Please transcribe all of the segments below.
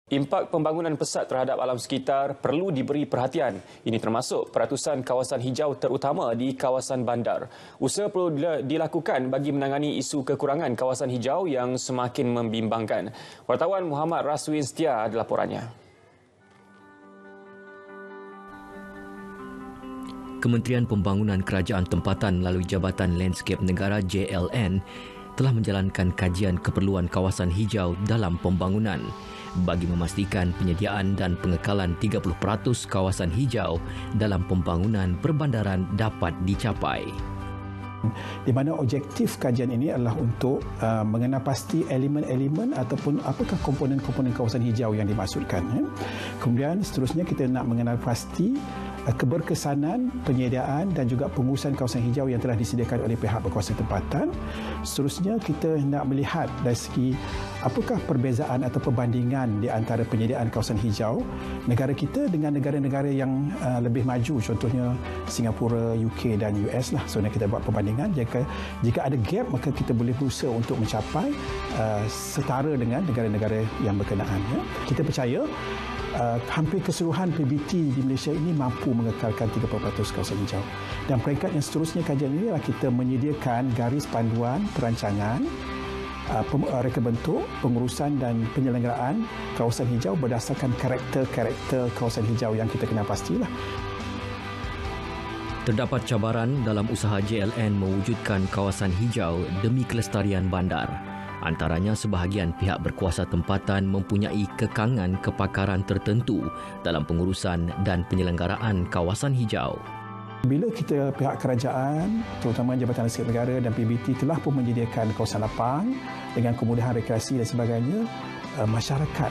Impak pembangunan pesat terhadap alam sekitar perlu diberi perhatian. Ini termasuk peratusan kawasan hijau terutama di kawasan bandar. Usaha perlu dilakukan bagi menangani isu kekurangan kawasan hijau yang semakin membimbangkan. Wartawan Muhammad Raswin Setia ada laporannya. Kementerian Pembangunan Kerajaan Tempatan melalui Jabatan Landscape Negara JLN telah menjalankan kajian keperluan kawasan hijau dalam pembangunan bagi memastikan penyediaan dan pengekalan 30% kawasan hijau dalam pembangunan perbandaran dapat dicapai. Di mana objektif kajian ini adalah untuk mengenal pasti elemen-elemen ataupun apakah komponen-komponen kawasan hijau yang dimaksudkan. Kemudian seterusnya kita nak mengenal pasti keberkesanan, penyediaan dan juga pengurusan kawasan hijau yang telah disediakan oleh pihak berkuasa tempatan. Seterusnya kita nak melihat dari segi apakah perbezaan atau perbandingan di antara penyediaan kawasan hijau negara kita dengan negara-negara yang lebih maju, contohnya Singapura, UK dan US lah. So kita buat perbandingan. Jika ada gap, maka kita boleh berusaha untuk mencapai setara dengan negara-negara yang berkenaan. Kita percaya hampir keseluruhan PBT di Malaysia ini mampu mengekalkan 30% kawasan hijau. Dan peringkat yang seterusnya kajian ini adalah kita menyediakan garis panduan perancangan, reka bentuk, pengurusan dan penyelenggaraan kawasan hijau berdasarkan karakter-karakter kawasan hijau yang kita kenal pastilah. Terdapat cabaran dalam usaha JLN mewujudkan kawasan hijau demi kelestarian bandar. Antaranya sebahagian pihak berkuasa tempatan mempunyai kekangan kepakaran tertentu dalam pengurusan dan penyelenggaraan kawasan hijau. Bila kita pihak kerajaan, terutama Jabatan Landscape Negara dan PBT telah pun menyediakan kawasan lapang dengan kemudahan rekreasi dan sebagainya, masyarakat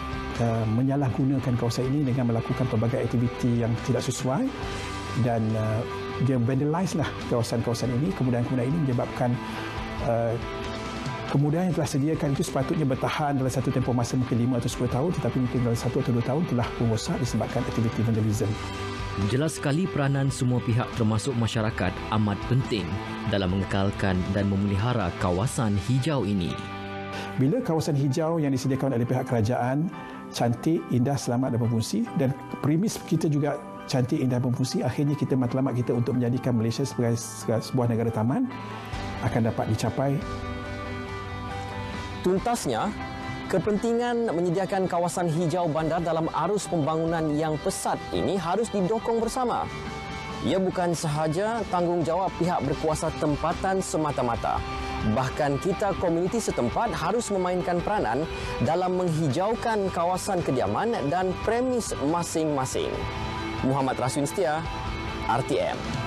menyalahgunakan kawasan ini dengan melakukan pelbagai aktiviti yang tidak sesuai dan dia vandalize lah kawasan-kawasan ini. Kemudahan-kemudahan ini menyebabkan kemudahan yang telah sediakan itu sepatutnya bertahan dalam satu tempoh masa mungkin 5 atau 10 tahun, tetapi mungkin dalam 1 atau 2 tahun telah rosak disebabkan aktiviti vandalisme. Jelas sekali peranan semua pihak termasuk masyarakat amat penting dalam mengekalkan dan memelihara kawasan hijau ini. Bila kawasan hijau yang disediakan oleh pihak kerajaan cantik, indah, selamat dan berfungsi, dan premis kita juga cantik, indah, berfungsi, akhirnya kita matlamat kita untuk menjadikan Malaysia sebagai sebuah negara taman akan dapat dicapai. Tuntasnya, kepentingan menyediakan kawasan hijau bandar dalam arus pembangunan yang pesat ini harus didokong bersama. Ia bukan sahaja tanggungjawab pihak berkuasa tempatan semata-mata. Bahkan kita komuniti setempat harus memainkan peranan dalam menghijaukan kawasan kediaman dan premis masing-masing. Muhammad Raswin Setia, RTM.